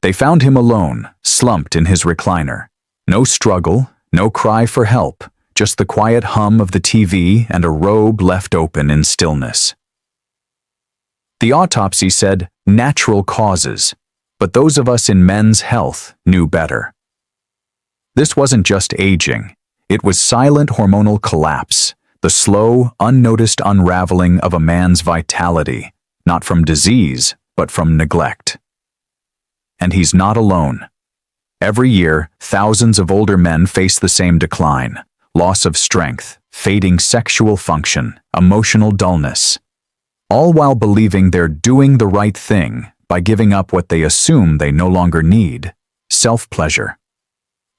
They found him alone, slumped in his recliner. No struggle, no cry for help, just the quiet hum of the TV and a robe left open in stillness. The autopsy said natural causes, but those of us in men's health knew better. This wasn't just aging, it was silent hormonal collapse, the slow, unnoticed unraveling of a man's vitality, not from disease, but from neglect. And he's not alone. Every year, thousands of older men face the same decline: loss of strength, fading sexual function, emotional dullness, all while believing they're doing the right thing by giving up what they assume they no longer need: self-pleasure.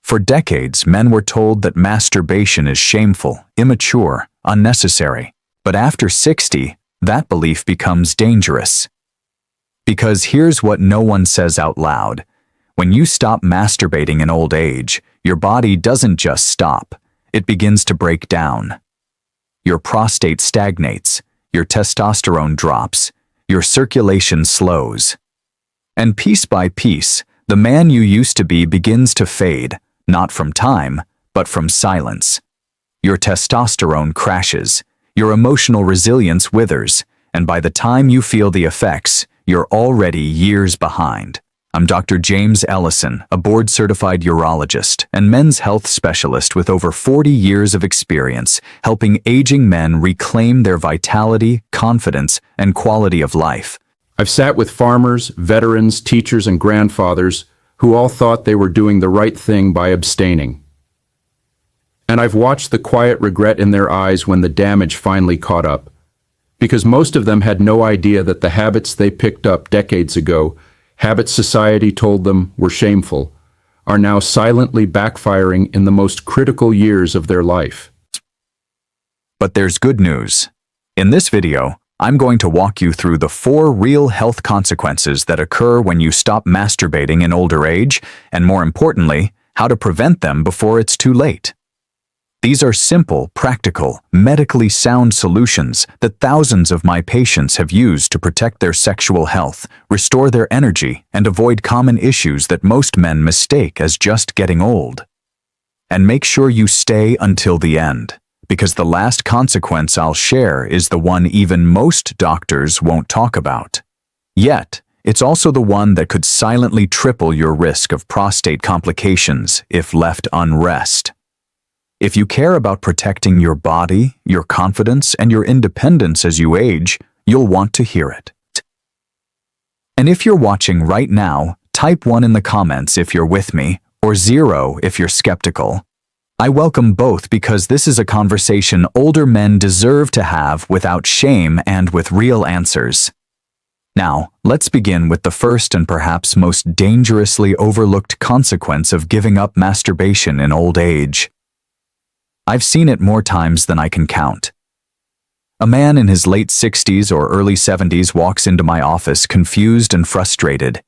For decades, men were told that masturbation is shameful, immature, unnecessary. But after 60, that belief becomes dangerous. Because here's what no one says out loud: when you stop masturbating in old age, your body doesn't just stop, it begins to break down. Your prostate stagnates, your testosterone drops, your circulation slows. And piece by piece, the man you used to be begins to fade, not from time, but from silence. Your testosterone crashes, your emotional resilience withers, and by the time you feel the effects, you're already years behind. I'm Dr. James Ellison, a board-certified urologist and men's health specialist with over 40 years of experience helping aging men reclaim their vitality, confidence, and quality of life. I've sat with farmers, veterans, teachers, and grandfathers who all thought they were doing the right thing by abstaining. And I've watched the quiet regret in their eyes when the damage finally caught up, because most of them had no idea that the habits they picked up decades ago, habits society told them were shameful, are now silently backfiring in the most critical years of their life. But there's good news. In this video, I'm going to walk you through the 4 real health consequences that occur when you stop masturbating in older age, and more importantly, how to prevent them before it's too late. These are simple, practical, medically sound solutions that thousands of my patients have used to protect their sexual health, restore their energy, and avoid common issues that most men mistake as just getting old. And make sure you stay until the end, because the last consequence I'll share is the one even most doctors won't talk about. Yet, it's also the one that could silently triple your risk of prostate complications if left unrest. If you care about protecting your body, your confidence, and your independence as you age, you'll want to hear it. And if you're watching right now, type 1 in the comments if you're with me, or 0 if you're skeptical. I welcome both because this is a conversation older men deserve to have without shame and with real answers. Now, let's begin with the first and perhaps most dangerously overlooked consequence of giving up masturbation in old age. I've seen it more times than I can count. A man in his late 60s or early 70s walks into my office confused and frustrated.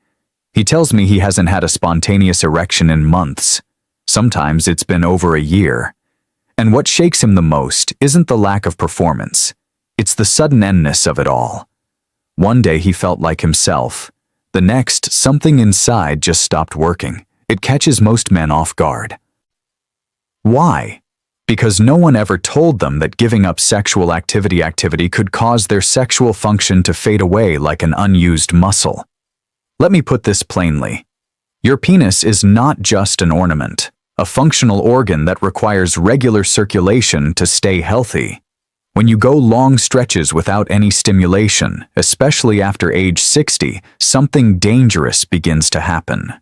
He tells me he hasn't had a spontaneous erection in months. Sometimes it's been over a year. And what shakes him the most isn't the lack of performance. It's the sudden endness of it all. One day he felt like himself. The next, something inside just stopped working. It catches most men off guard. Why? Because no one ever told them that giving up sexual activity could cause their sexual function to fade away like an unused muscle. Let me put this plainly. Your penis is not just an ornament, a functional organ that requires regular circulation to stay healthy. When you go long stretches without any stimulation, especially after age 60, something dangerous begins to happen.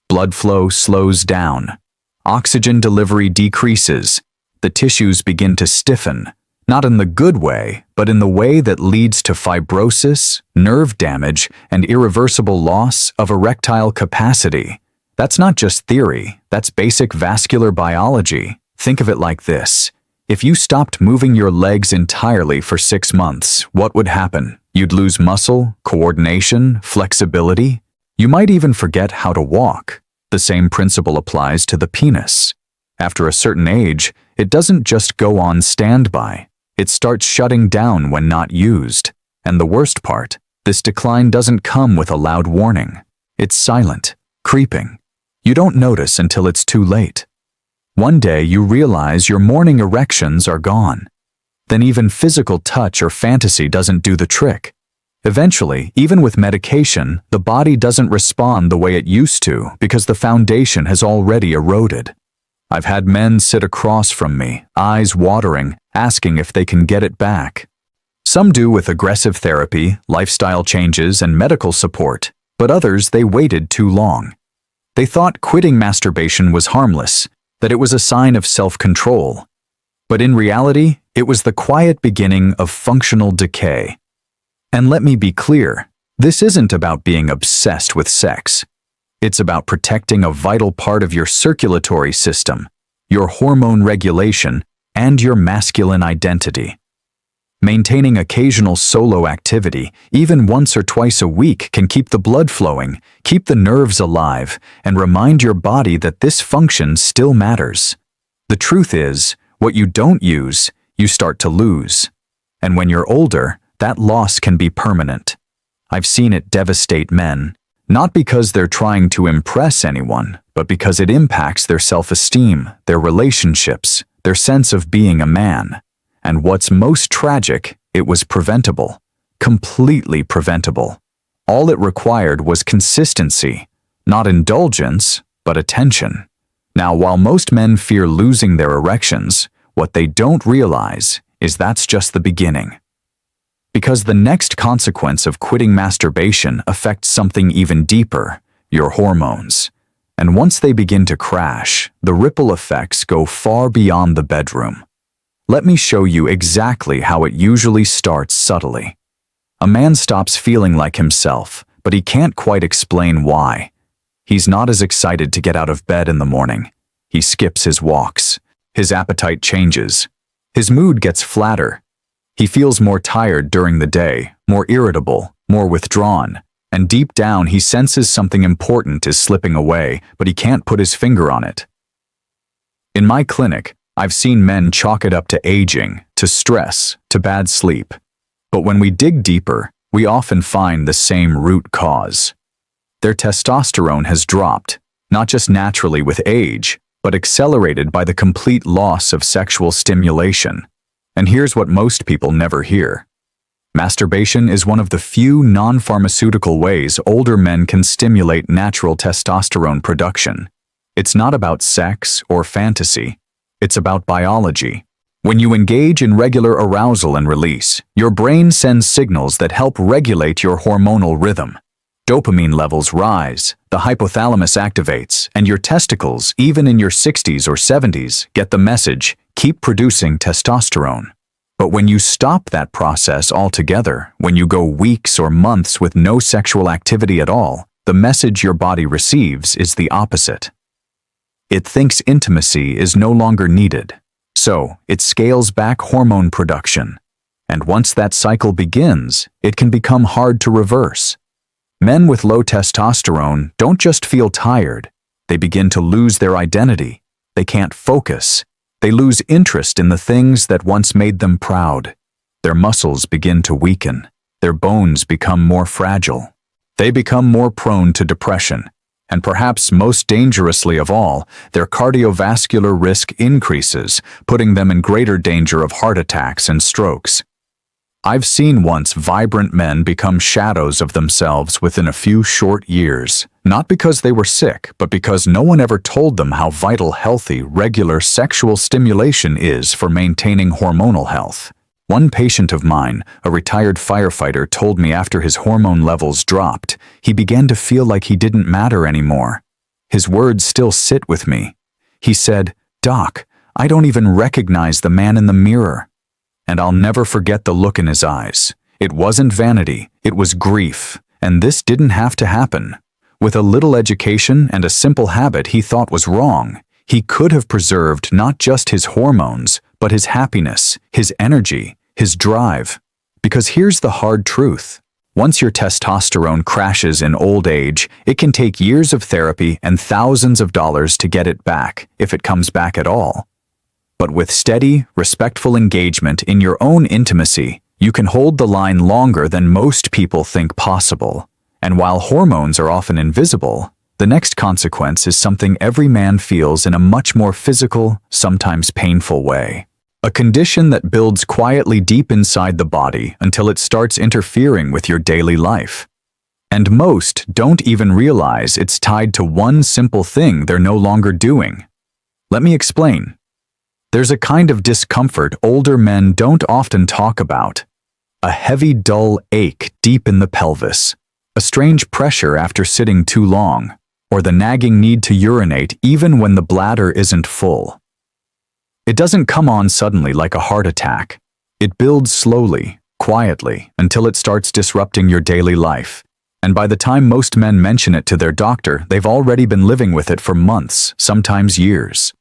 Blood flow slows down. Oxygen delivery decreases. The tissues begin to stiffen, not in the good way, but in the way that leads to fibrosis, nerve damage, and irreversible loss of erectile capacity. That's not just theory, that's basic vascular biology. Think of it like this. If you stopped moving your legs entirely for 6 months, what would happen? You'd lose muscle, coordination, flexibility. You might even forget how to walk. The same principle applies to the penis. After a certain age, it doesn't just go on standby. It starts shutting down when not used. And the worst part, this decline doesn't come with a loud warning. It's silent, creeping. You don't notice until it's too late. One day you realize your morning erections are gone. Then even physical touch or fantasy doesn't do the trick. Eventually, even with medication, the body doesn't respond the way it used to because the foundation has already eroded. I've had men sit across from me, eyes watering, asking if they can get it back. Some do with aggressive therapy, lifestyle changes, and medical support, but others they waited too long. They thought quitting masturbation was harmless, that it was a sign of self-control. But in reality, it was the quiet beginning of functional decay. And let me be clear, this isn't about being obsessed with sex. It's about protecting a vital part of your circulatory system, your hormone regulation, and your masculine identity. Maintaining occasional solo activity, even once or twice a week, can keep the blood flowing, keep the nerves alive, and remind your body that this function still matters. The truth is, what you don't use, you start to lose. And when you're older, that loss can be permanent. I've seen it devastate men, not because they're trying to impress anyone, but because it impacts their self-esteem, their relationships, their sense of being a man. And what's most tragic, it was preventable, completely preventable. All it required was consistency, not indulgence, but attention. Now, while most men fear losing their erections, what they don't realize is that's just the beginning. Because the next consequence of quitting masturbation affects something even deeper, your hormones. And once they begin to crash, the ripple effects go far beyond the bedroom. Let me show you exactly how it usually starts subtly. A man stops feeling like himself, but he can't quite explain why. He's not as excited to get out of bed in the morning. He skips his walks. His appetite changes. His mood gets flatter. He feels more tired during the day, more irritable, more withdrawn, and deep down he senses something important is slipping away, but he can't put his finger on it. In my clinic, I've seen men chalk it up to aging, to stress, to bad sleep. But when we dig deeper, we often find the same root cause. Their testosterone has dropped, not just naturally with age, but accelerated by the complete loss of sexual stimulation. And here's what most people never hear. Masturbation is one of the few non-pharmaceutical ways older men can stimulate natural testosterone production. It's not about sex or fantasy. It's about biology. When you engage in regular arousal and release, your brain sends signals that help regulate your hormonal rhythm. Dopamine levels rise, the hypothalamus activates, and your testicles, even in your 60s or 70s, get the message, keep producing testosterone. But when you stop that process altogether, when you go weeks or months with no sexual activity at all, the message your body receives is the opposite. It thinks intimacy is no longer needed, so it scales back hormone production. And once that cycle begins, it can become hard to reverse. Men with low testosterone don't just feel tired, they begin to lose their identity. They can't focus. They lose interest in the things that once made them proud. Their muscles begin to weaken. Their bones become more fragile. They become more prone to depression. And perhaps most dangerously of all, their cardiovascular risk increases, putting them in greater danger of heart attacks and strokes. I've seen once vibrant men become shadows of themselves within a few short years, not because they were sick, but because no one ever told them how vital healthy, regular sexual stimulation is for maintaining hormonal health. One patient of mine, a retired firefighter, told me after his hormone levels dropped, he began to feel like he didn't matter anymore. His words still sit with me. He said, "Doc, I don't even recognize the man in the mirror." And I'll never forget the look in his eyes. It wasn't vanity, it was grief, and this didn't have to happen. With a little education and a simple habit he thought was wrong, he could have preserved not just his hormones, but his happiness, his energy, his drive. Because here's the hard truth. Once your testosterone crashes in old age, it can take years of therapy and thousands of dollars to get it back, if it comes back at all. But with steady, respectful engagement in your own intimacy, you can hold the line longer than most people think possible. And while hormones are often invisible, the next consequence is something every man feels in a much more physical, sometimes painful way. A condition that builds quietly deep inside the body until it starts interfering with your daily life. And most don't even realize it's tied to one simple thing they're no longer doing. Let me explain. There's a kind of discomfort older men don't often talk about. A heavy, dull ache deep in the pelvis, a strange pressure after sitting too long, or the nagging need to urinate even when the bladder isn't full. It doesn't come on suddenly like a heart attack. It builds slowly, quietly, until it starts disrupting your daily life. And by the time most men mention it to their doctor, they've already been living with it for months, sometimes years.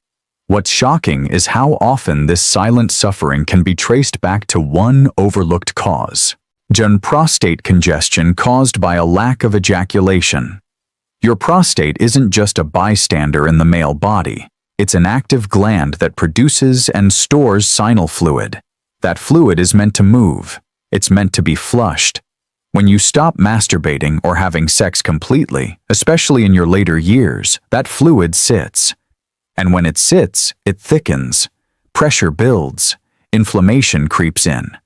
What's shocking is how often this silent suffering can be traced back to one overlooked cause: prostate congestion caused by a lack of ejaculation. Your prostate isn't just a bystander in the male body. It's an active gland that produces and stores seminal fluid. That fluid is meant to move. It's meant to be flushed. When you stop masturbating or having sex completely, especially in your later years, that fluid sits. And when it sits, it thickens. Pressure builds. Inflammation creeps in.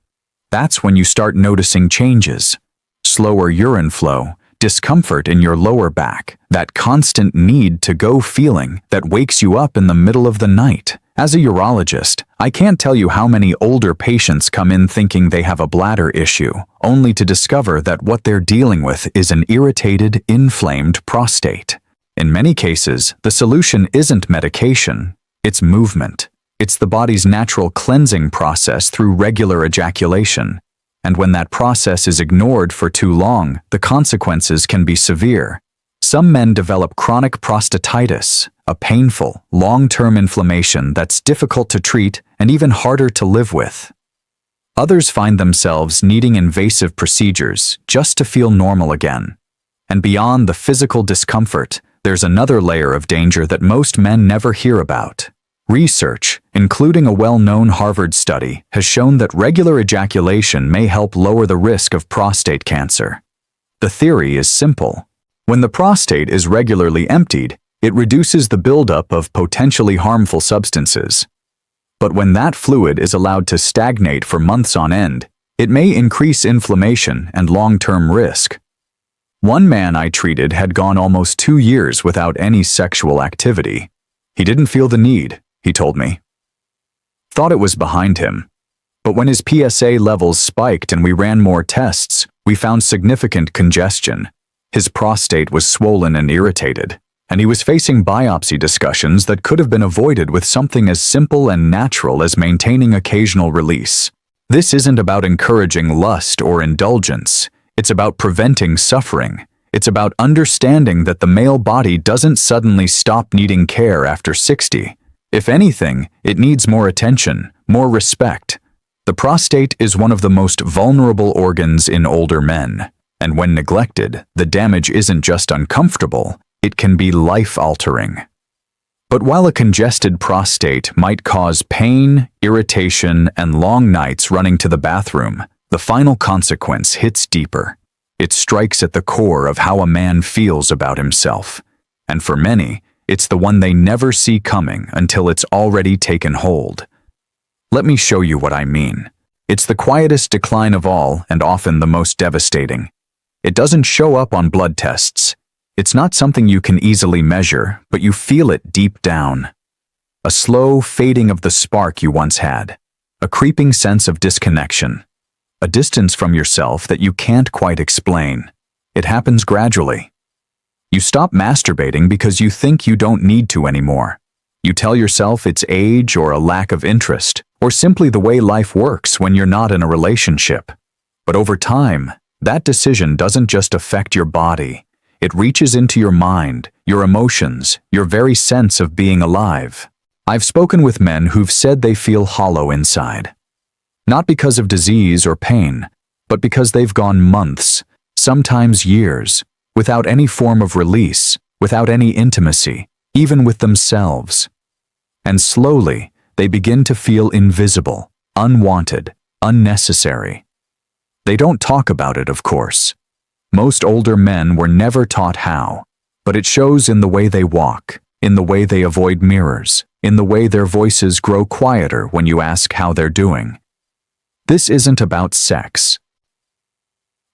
That's when you start noticing changes. Slower urine flow, discomfort in your lower back, that constant need to go feeling that wakes you up in the middle of the night. As a urologist, I can't tell you how many older patients come in thinking they have a bladder issue, only to discover that what they're dealing with is an irritated, inflamed prostate. In many cases, the solution isn't medication, it's movement. It's the body's natural cleansing process through regular ejaculation. And when that process is ignored for too long, the consequences can be severe. Some men develop chronic prostatitis, a painful, long-term inflammation that's difficult to treat and even harder to live with. Others find themselves needing invasive procedures just to feel normal again. And beyond the physical discomfort, there's another layer of danger that most men never hear about. Research, including a well-known Harvard study, has shown that regular ejaculation may help lower the risk of prostate cancer. The theory is simple. When the prostate is regularly emptied, it reduces the buildup of potentially harmful substances. But when that fluid is allowed to stagnate for months on end, it may increase inflammation and long-term risk. One man I treated had gone almost 2 years without any sexual activity. He didn't feel the need, he told me. Thought it was behind him. But when his PSA levels spiked and we ran more tests, we found significant congestion. His prostate was swollen and irritated, and he was facing biopsy discussions that could have been avoided with something as simple and natural as maintaining occasional release. This isn't about encouraging lust or indulgence. It's about preventing suffering. It's about understanding that the male body doesn't suddenly stop needing care after 60. If anything, it needs more attention, more respect. The prostate is one of the most vulnerable organs in older men, and when neglected, the damage isn't just uncomfortable, it can be life-altering. But while a congested prostate might cause pain, irritation, and long nights running to the bathroom, the final consequence hits deeper. It strikes at the core of how a man feels about himself, and for many, it's the one they never see coming until it's already taken hold. Let me show you what I mean. It's the quietest decline of all and often the most devastating. It doesn't show up on blood tests. It's not something you can easily measure, but you feel it deep down. A slow fading of the spark you once had. A creeping sense of disconnection. A distance from yourself that you can't quite explain. It happens gradually. You stop masturbating because you think you don't need to anymore. You tell yourself it's age or a lack of interest, or simply the way life works when you're not in a relationship. But over time, that decision doesn't just affect your body. It reaches into your mind, your emotions, your very sense of being alive. I've spoken with men who've said they feel hollow inside. Not because of disease or pain, but because they've gone months, sometimes years, without any form of release, without any intimacy, even with themselves. And slowly, they begin to feel invisible, unwanted, unnecessary. They don't talk about it, of course. Most older men were never taught how, but it shows in the way they walk, in the way they avoid mirrors, in the way their voices grow quieter when you ask how they're doing. This isn't about sex.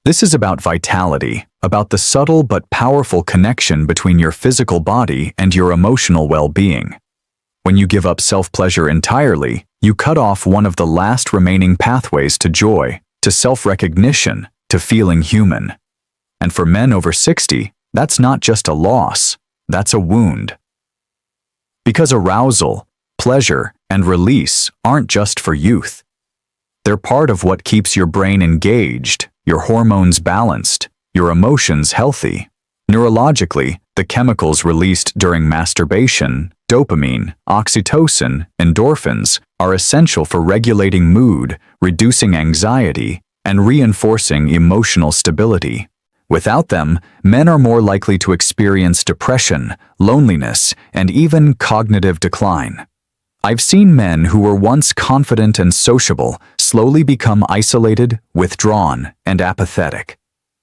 This is about vitality, about the subtle but powerful connection between your physical body and your emotional well-being. When you give up self-pleasure entirely, you cut off one of the last remaining pathways to joy, to self-recognition, to feeling human. And for men over 60, that's not just a loss, that's a wound. Because arousal, pleasure, and release aren't just for youth. They're part of what keeps your brain engaged, your hormones balanced, your emotions healthy. Neurologically, the chemicals released during masturbation, dopamine, oxytocin, endorphins, are essential for regulating mood, reducing anxiety, and reinforcing emotional stability. Without them, men are more likely to experience depression, loneliness, and even cognitive decline. I've seen men who were once confident and sociable slowly become isolated, withdrawn, and apathetic.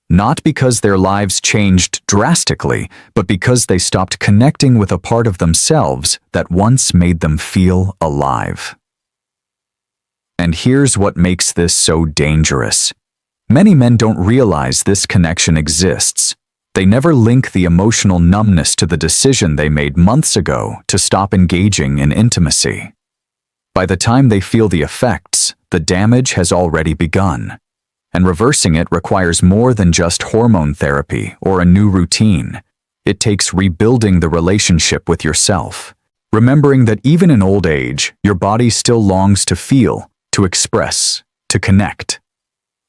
Not because their lives changed drastically, but because they stopped connecting with a part of themselves that once made them feel alive. And here's what makes this so dangerous. Many men don't realize this connection exists. They never link the emotional numbness to the decision they made months ago to stop engaging in intimacy. By the time they feel the effects, the damage has already begun. And reversing it requires more than just hormone therapy or a new routine. It takes rebuilding the relationship with yourself, remembering that even in old age, your body still longs to feel, to express, to connect.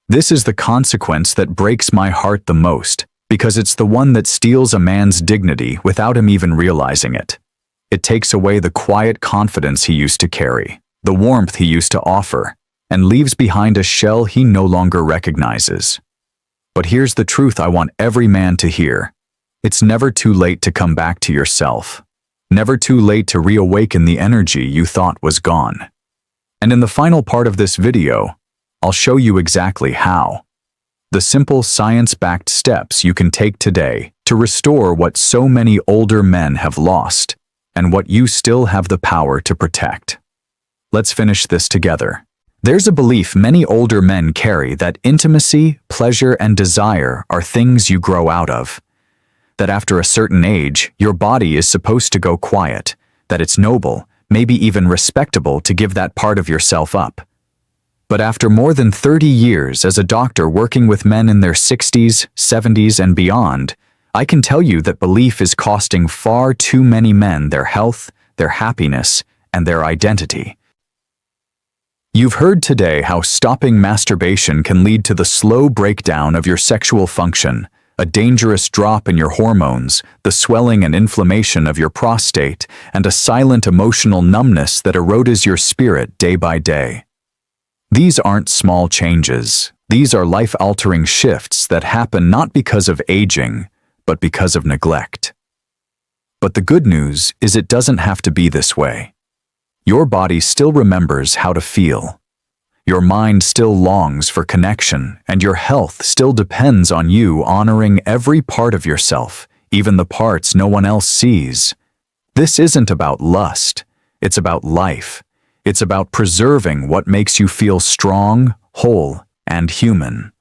This is the consequence that breaks my heart the most, because it's the one that steals a man's dignity without him even realizing it. It takes away the quiet confidence he used to carry, the warmth he used to offer, and leaves behind a shell he no longer recognizes. But here's the truth I want every man to hear. It's never too late to come back to yourself. Never too late to reawaken the energy you thought was gone. And in the final part of this video, I'll show you exactly how. The simple science-backed steps you can take today to restore what so many older men have lost, and what you still have the power to protect. Let's finish this together. There's a belief many older men carry that intimacy, pleasure, and desire are things you grow out of. That after a certain age, your body is supposed to go quiet, that it's noble, maybe even respectable to give that part of yourself up. But after more than 30 years as a doctor working with men in their 60s, 70s, and beyond, I can tell you that belief is costing far too many men their health, their happiness, and their identity. You've heard today how stopping masturbation can lead to the slow breakdown of your sexual function, a dangerous drop in your hormones, the swelling and inflammation of your prostate, and a silent emotional numbness that erodes your spirit day by day. These aren't small changes. These are life-altering shifts that happen not because of aging, but because of neglect. But the good news is it doesn't have to be this way. Your body still remembers how to feel. Your mind still longs for connection, and your health still depends on you honoring every part of yourself, even the parts no one else sees. This isn't about lust. It's about life. It's about preserving what makes you feel strong, whole, and human.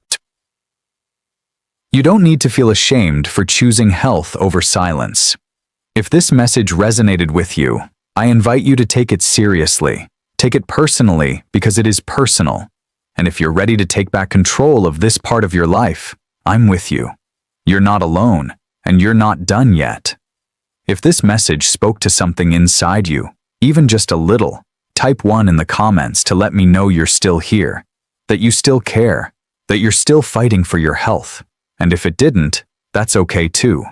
You don't need to feel ashamed for choosing health over silence. If this message resonated with you, I invite you to take it seriously. Take it personally because it is personal. And if you're ready to take back control of this part of your life, I'm with you. You're not alone, and you're not done yet. If this message spoke to something inside you, even just a little, type 1 in the comments to let me know you're still here, that you still care, that you're still fighting for your health. And if it didn't, that's okay too.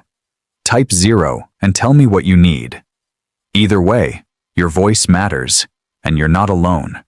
Type 0 and tell me what you need. Either way, your voice matters, and you're not alone.